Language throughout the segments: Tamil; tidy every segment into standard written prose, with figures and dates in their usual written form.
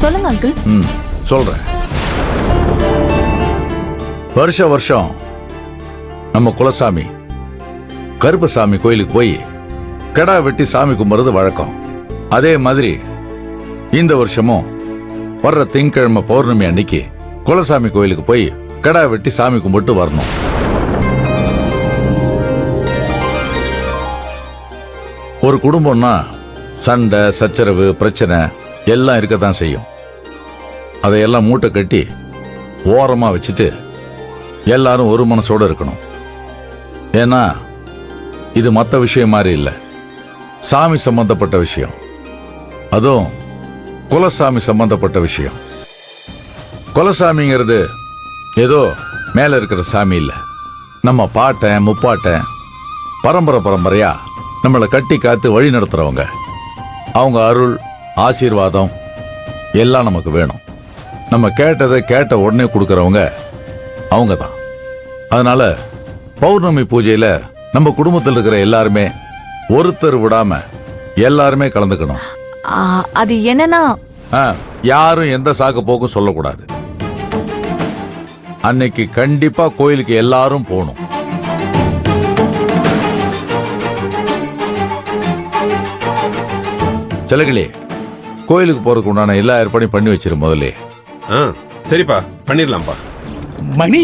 சொல்லுங்க அங்கிள். சொல்றேன். வருஷம் நம்ம குலசாமி கருப்பசாமி கோயிலுக்கு போய் கடா வெட்டி சாமி கும்பிடுறது வழக்கம். அதே மாதிரி இந்த வருஷமும் வர்ற திங்கட்கிழமை பௌர்ணமி அன்னைக்கு குலசாமி கோயிலுக்கு போய் கடா வெட்டி சாமி கும்பிட்டு வரணும். ஒரு குடும்பம்னா சண்டை சச்சரவு பிரச்சனை எல்லாம் இருக்கத்தான் செய்யும். அதையெல்லாம் மூட்டை கட்டி ஓரமா வச்சுட்டு எல்லாரும் ஒரு மனசோட இருக்கணும். ஏன்னா இது மற்ற விஷயம் மாதிரி இல்லை, சாமி சம்பந்தப்பட்ட விஷயம். அதுவும் குலசாமி சம்பந்தப்பட்ட விஷயம். குலசாமிங்கிறது ஏதோ மேல இருக்கிற சாமி இல்லை, நம்ம பாட்டன் முப்பாட்டன் பரம்பரையா நம்மளை கட்டி காத்து வழி நடத்துறவங்க. அவங்க அருள் ஆசீர்வாதம் எல்லாம் நமக்கு வேணும். நம்ம கேட்டதை கேட்ட உடனே கொடுக்கறவங்க அவங்க தான். அதனால பௌர்ணமி பூஜையில நம்ம குடும்பத்தில் இருக்கிற எல்லாருமே ஒருத்தர் விடாம எல்லாருமே கலந்துக்கணும். அது என்னன்னா யாரும் எந்த சாக்கு போக்கும் சொல்லக்கூடாது. அன்னைக்கு கண்டிப்பா கோயிலுக்கு எல்லாரும் போகணும். செலகளே, கோயிலுக்கு போறதுக்கு உண்டான எல்லா ஏற்பாடையும் பண்ணி வச்சிரு முதல்ல. சரிப்பா, பண்ணிடலாம்ப்பா. மணி,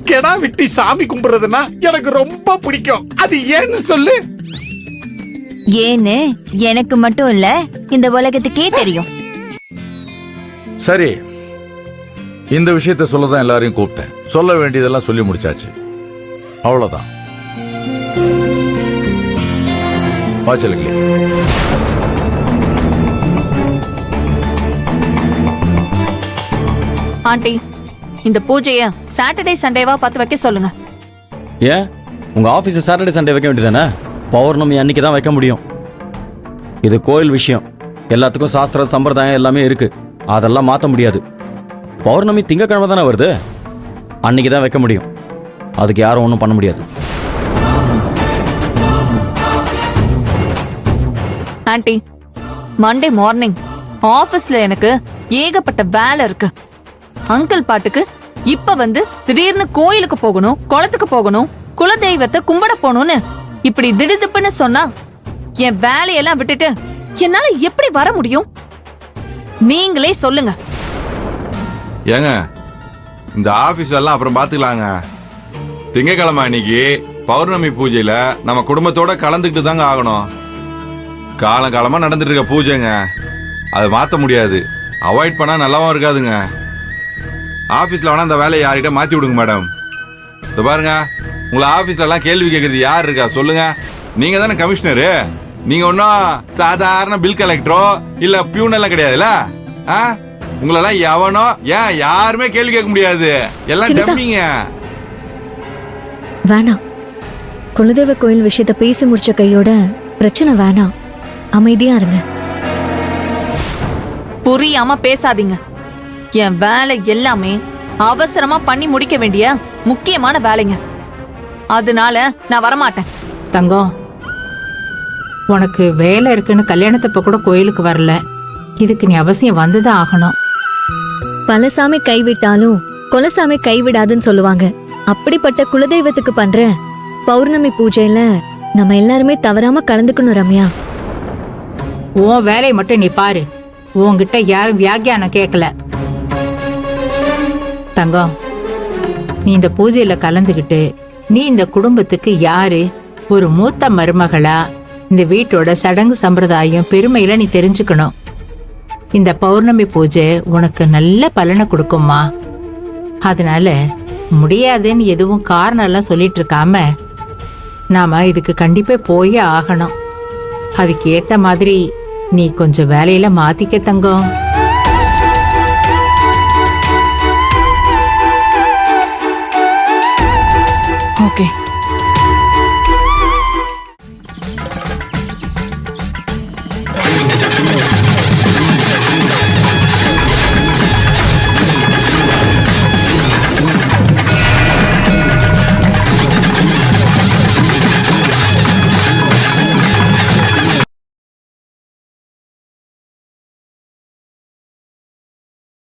கெடா வெட்டி சாமி கும்பிடுறதுன்னா எனக்கு ரொம்ப பிடிக்கும். அது ஏன்னு சொல்லு. ஏன்னு எனக்கு மட்டும் இல்ல, இந்த உலகத்துக்கே தெரியும். சரி, இந்த விஷயத்த சொல்லதான் எல்லாரையும் கூப்பிட்டேன். சொல்ல வேண்டியதெல்லாம் சொல்லி முடிச்சாச்சு, அவ்வளவுதான். வாச்சலுங்களே. ஆண்டி, இந்த பூஜைய சாட்டர்டே சண்டேவா பார்த்து வைக்க சொல்லுங்க. ஏன் உங்க ஆபீஸ் சாட்டர்டே சண்டே வைக்க வேண்டியதானே? பௌர்ணமி அன்னைக்கு தான் வைக்க முடியும். இது கோயில் விஷயம், எல்லாத்துக்கும் சாஸ்திர சம்பிரதாயம் எல்லாமே இருக்கு, அதெல்லாம் மாற்ற முடியாது. பௌர்ணமி திங்கக்கிழமை தானே வருது, அன்னைக்கு தான் வைக்க முடியும். அதுக்கு யாரும் ஒன்றும் பண்ண முடியாது. ஆண்டி, மண்டே மார்னிங் ஆபீஸ்ல எனக்கு ஏகப்பட்ட வேலை இருக்கு. அங்கிள் பாட்டுக்கு இப்ப வந்து திடீர்னு கோயிலுக்கு போகணும், குளத்துக்கு போகணும், குலதெய்வத்தை கும்பிட போகணும்னு இப்படி திடுதிப்புன்னு சொன்னா என் வேலையெல்லாம் விட்டுட்டு என்னால எப்படி வர முடியும்? நீங்களே சொல்லுங்க. ஏங்க, இந்த ஆபீஸ் எல்லாம் அப்புறம் பாத்துக்கலாங்க. திங்கக்கிழமை அன்னைக்கு பௌர்ணமி பூஜையில நம்ம குடும்பத்தோட கலந்துக்கிட்டு தாங்க ஆகணும். காலகாலமா நடந்துட்டு இருக்க பூஜைங்க, அதை மாத்த முடியாது. அவாய்ட் பண்ணா நல்லாவும் இருக்காதுங்க. ஆபீஸ்ல வேணா அந்த வேலையை யார்கிட்ட மாத்தி விடுங்க மேடம். இது பாருங்க, உங்களை ஆபீஸ்ல எல்லாம் கேள்வி கேட்கறது யார் இருக்கா சொல்லுங்க? நீங்க தானே கமிஷனரு. நீங்க ஒன்னும் சாதாரண பில் கலெக்டரோ இல்ல பியூன் எல்லாம் கிடையாதுல்ல. உங்களெல்லாம் எவனோ ஏன் யாருமே கேள்வி கேட்க முடியாது, எல்லாம் டம்மிங்க. வேணாம், குலதெய்வ கோயில் விஷயத்த பேசி முடிச்ச கையோட பிரச்சனை வேணாம், அமைதியா இருங்க. புரியாம பேசாதீங்க. என் வேலை எல்லாமே அவசரமா பண்ணி முடிக்க வேண்டிய முக்கியமான வேலைங்க. அதனால நான் வரமாட்டேன். தங்கம், உனக்கு வேலை இருக்குன்னு கல்யாணத்தப்ப கூட கோயிலுக்கு வரல, இதுக்கு நீ அவசியம் வந்துதான் ஆகணும். பல சாமி கைவிட்டாலும் குலசாமி கைவிடாதுன்னு சொல்லுவாங்க. அப்படிப்பட்ட குலதெய்வத்துக்கு பண்ற பௌர்ணமி பூஜையில நம்ம எல்லாருமே தவறாம கலந்துக்கணும் ரம்யா. உன் வேலையை மட்டும் நீ பாரு, உன்கிட்ட யாரும் வியாக்கியானம் கேட்கல. தங்கம், நீ இந்த பூஜையில கலந்துகிட்டு நீ இந்த குடும்பத்துக்கு யாரு, ஒரு மூத்த மருமகளா இந்த வீட்டோட சடங்கு சம்பிரதாயம் பெருமையில நீ தெரிஞ்சுக்கணும். இந்த பௌர்ணமி பூஜை உனக்கு நல்ல பலனை கொடுக்கும்மா. அதனால முடியாதுன்னு எதுவும் காரணம் எல்லாம் சொல்லிட்டு இருக்காம நாம இதுக்கு கண்டிப்பா போயே ஆகணும். அதுக்கு ஏத்த மாதிரி நீ கொஞ்சம் வேலையில மாத்திக்க தங்கம். ஓகே.